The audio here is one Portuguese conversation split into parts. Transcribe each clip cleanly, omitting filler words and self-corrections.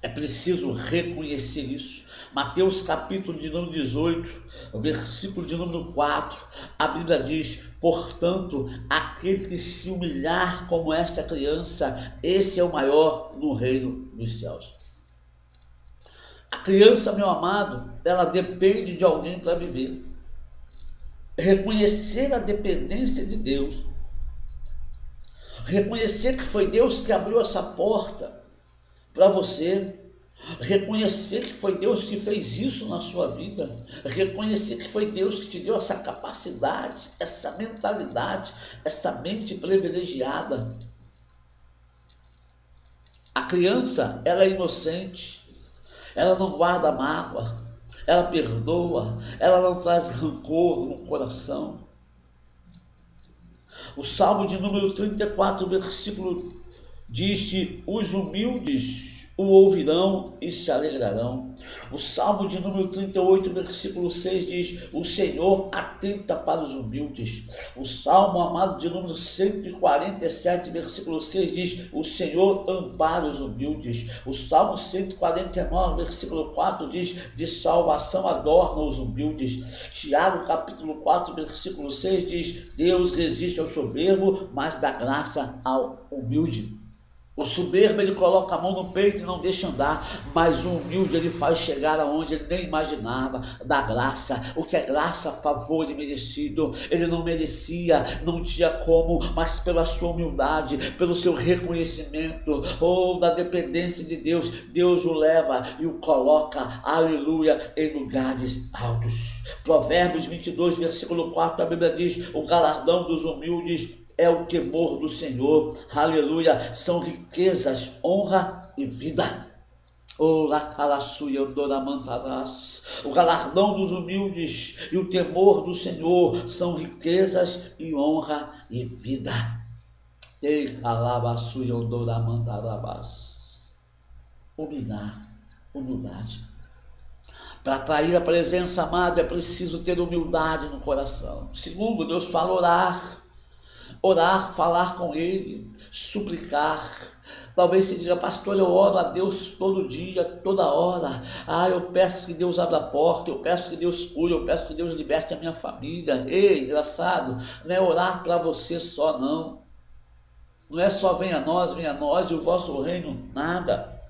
É preciso reconhecer isso. Mateus capítulo de número 18, versículo de número 4, a Bíblia diz: portanto, aquele que se humilhar como esta criança, esse é o maior no reino dos céus. A criança, meu amado, ela depende de alguém para viver. Reconhecer a dependência de Deus, reconhecer que foi Deus que abriu essa porta para você, reconhecer que foi Deus que fez isso na sua vida, reconhecer que foi Deus que te deu essa capacidade, essa mentalidade, essa mente privilegiada. A criança, ela é inocente, ela não guarda mágoa, ela perdoa, ela não traz rancor no coração. O Salmo de número 34, versículo diz que os humildes o ouvirão e se alegrarão. O Salmo de número 38, versículo 6 diz: o Senhor atenta para os humildes. O Salmo, amado, de número 147, versículo 6 diz: o Senhor ampara os humildes. O Salmo 149, versículo 4 diz: de salvação adorna os humildes. Tiago capítulo 4, versículo 6 diz: Deus resiste ao soberbo, mas dá graça ao humilde. O soberbo, ele coloca a mão no peito e não deixa andar, mas o humilde, ele faz chegar aonde ele nem imaginava, da graça. O que é graça, favor e merecido, ele não merecia, não tinha como, mas pela sua humildade, pelo seu reconhecimento, da dependência de Deus, Deus o leva e o coloca, aleluia, em lugares altos. Provérbios 22, versículo 4, a Bíblia diz: o galardão dos humildes é o temor do Senhor, aleluia, são riquezas, honra e vida. O galardão dos humildes e o temor do Senhor são riquezas e honra e vida. Humildade. Para atrair a presença, amado, é preciso ter humildade no coração. Segundo, Deus fala orar, falar com Ele, suplicar. Talvez você diga: pastor, eu oro a Deus todo dia, toda hora. Eu peço que Deus abra a porta, eu peço que Deus cure, eu peço que Deus liberte a minha família. Ei, engraçado, não é orar para você só, não. Não é só venha a nós e o vosso reino, nada.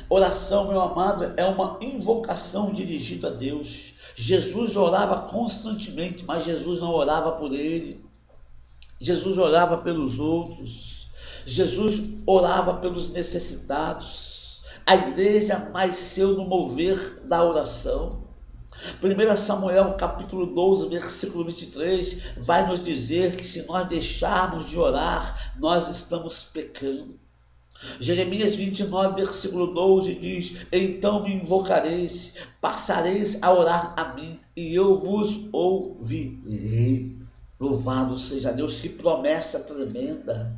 Oração, meu amado, é uma invocação dirigida a Deus. Jesus orava constantemente, mas Jesus não orava por ele. Jesus orava pelos outros, Jesus orava pelos necessitados. A igreja nasceu no mover da oração. 1 Samuel capítulo 12, versículo 23, vai nos dizer que se nós deixarmos de orar, nós estamos pecando. Jeremias 29, versículo 12 diz: então me invocareis, passareis a orar a mim, e eu vos ouvirei. Louvado seja Deus, que promessa tremenda.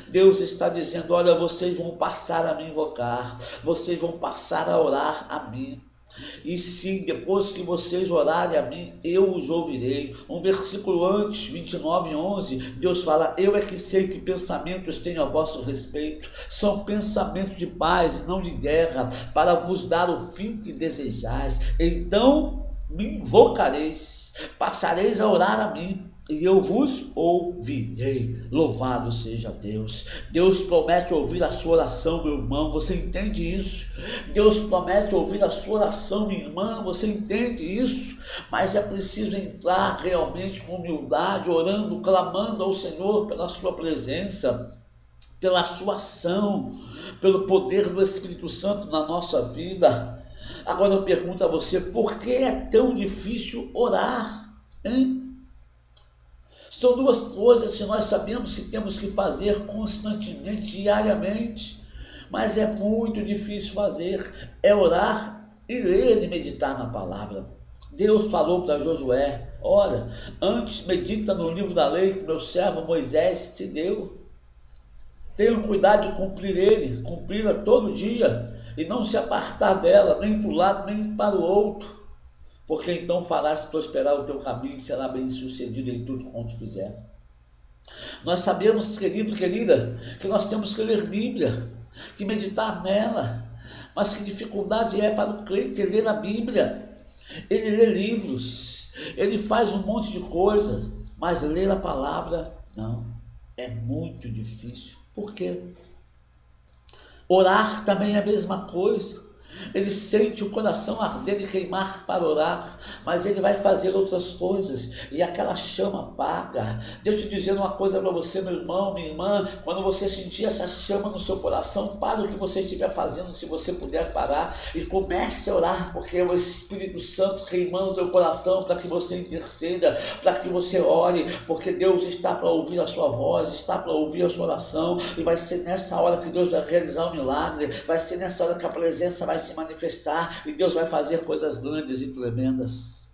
Deus está dizendo: olha, vocês vão passar a me invocar, vocês vão passar a orar a mim. E sim, depois que vocês orarem a mim, eu os ouvirei. Um versículo antes, 29:11, Deus fala: eu é que sei que pensamentos tenho a vosso respeito, são pensamentos de paz e não de guerra, para vos dar o fim que desejais. Então me invocareis, passareis a orar a mim, e eu vos ouvirei. Louvado seja Deus. Deus promete ouvir a sua oração, meu irmão, você entende isso? Deus promete ouvir a sua oração, minha irmã, você entende isso? Mas é preciso entrar realmente com humildade, orando, clamando ao Senhor pela sua presença, pela sua ação, pelo poder do Espírito Santo na nossa vida. Agora eu pergunto a você: por que é tão difícil orar, hein? São duas coisas que nós sabemos que temos que fazer constantemente, diariamente, mas é muito difícil fazer: é orar e ler e meditar na palavra. Deus falou para Josué: olha, antes medita no livro da lei que meu servo Moisés te deu. Tenha cuidado de cumpri-la todo dia, e não se apartar dela, nem para um lado, nem para o outro, porque então farás prosperar o teu caminho e será bem sucedido em tudo quanto fizer. Nós sabemos, querido, querida, que nós temos que ler Bíblia, que meditar nela. Mas que dificuldade é para o crente ler a Bíblia? Ele lê livros, ele faz um monte de coisa, mas ler a palavra, não. É muito difícil. Por quê? Orar também é a mesma coisa. Ele sente o coração arder e queimar para orar, mas ele vai fazer outras coisas e aquela chama apaga. Deixa eu dizer uma coisa para você, meu irmão, minha irmã. Quando você sentir essa chama no seu coração, pare o que você estiver fazendo, se você puder parar, e comece a orar, porque é o Espírito Santo queimando o teu coração para que você interceda, para que você ore, porque Deus está para ouvir a sua voz, está para ouvir a sua oração, e vai ser nessa hora que Deus vai realizar um milagre, vai ser nessa hora que a presença vai se manifestar e Deus vai fazer coisas grandes e tremendas.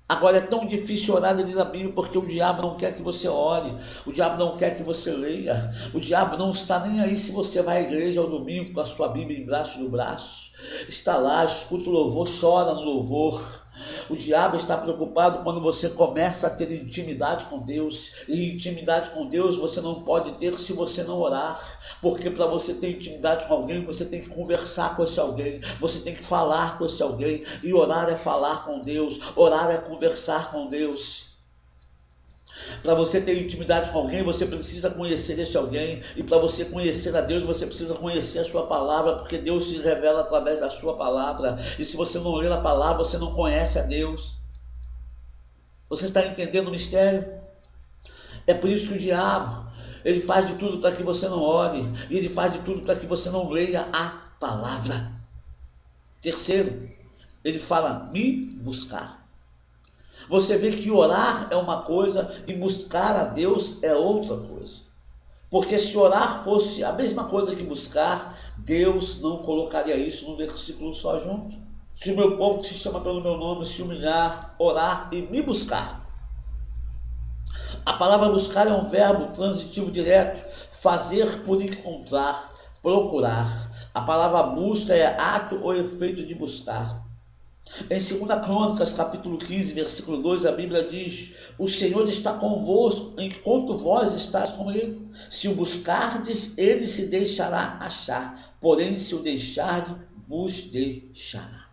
Agora é tão difícil orar ali na Bíblia porque o diabo não quer que você ore, o diabo não quer que você leia, o diabo não está nem aí se você vai à igreja ao domingo com a sua Bíblia embaixo do braço, está lá, escuta o louvor, chora no louvor. O diabo está preocupado quando você começa a ter intimidade com Deus, e intimidade com Deus você não pode ter se você não orar, porque para você ter intimidade com alguém, você tem que conversar com esse alguém, você tem que falar com esse alguém, e orar é falar com Deus, orar é conversar com Deus. Para você ter intimidade com alguém, você precisa conhecer esse alguém, e para você conhecer a Deus, você precisa conhecer a sua palavra, porque Deus se revela através da sua palavra, e se você não ler a palavra, você não conhece a Deus. Você está entendendo o mistério? É por isso que o diabo, ele faz de tudo para que você não ore, e ele faz de tudo para que você não leia a palavra. Terceiro, ele fala, me buscar. Você vê que orar é uma coisa e buscar a Deus é outra coisa. Porque se orar fosse a mesma coisa que buscar, Deus não colocaria isso num versículo só junto. Se o meu povo que se chama pelo meu nome se humilhar, orar e me buscar. A palavra buscar é um verbo transitivo direto, fazer por encontrar, procurar. A palavra busca é ato ou efeito de buscar. Em 2 Crônicas, capítulo 15, versículo 2, a Bíblia diz, o Senhor está convosco, enquanto vós estáis com ele. Se o buscardes, ele se deixará achar, porém se o deixardes, vos deixará.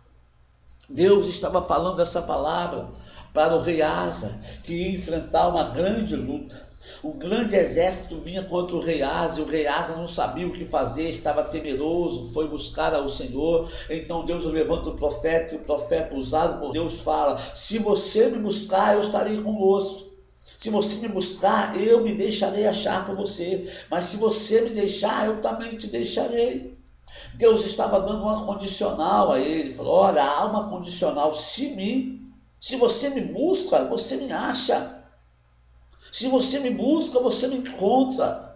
Deus estava falando essa palavra para o rei Asa, que ia enfrentar uma grande luta. Um grande exército vinha contra o rei Asa, e o rei Asa não sabia o que fazer, estava temeroso, foi buscar ao Senhor. Então Deus levanta o profeta, e o profeta usado por Deus fala, se você me buscar, eu estarei convosco. Se você me buscar, eu me deixarei achar por você, mas se você me deixar, eu também te deixarei. Deus estava dando uma condicional a ele, falou, olha, há uma condicional, se você me busca, você me acha. Se você me busca, você me encontra.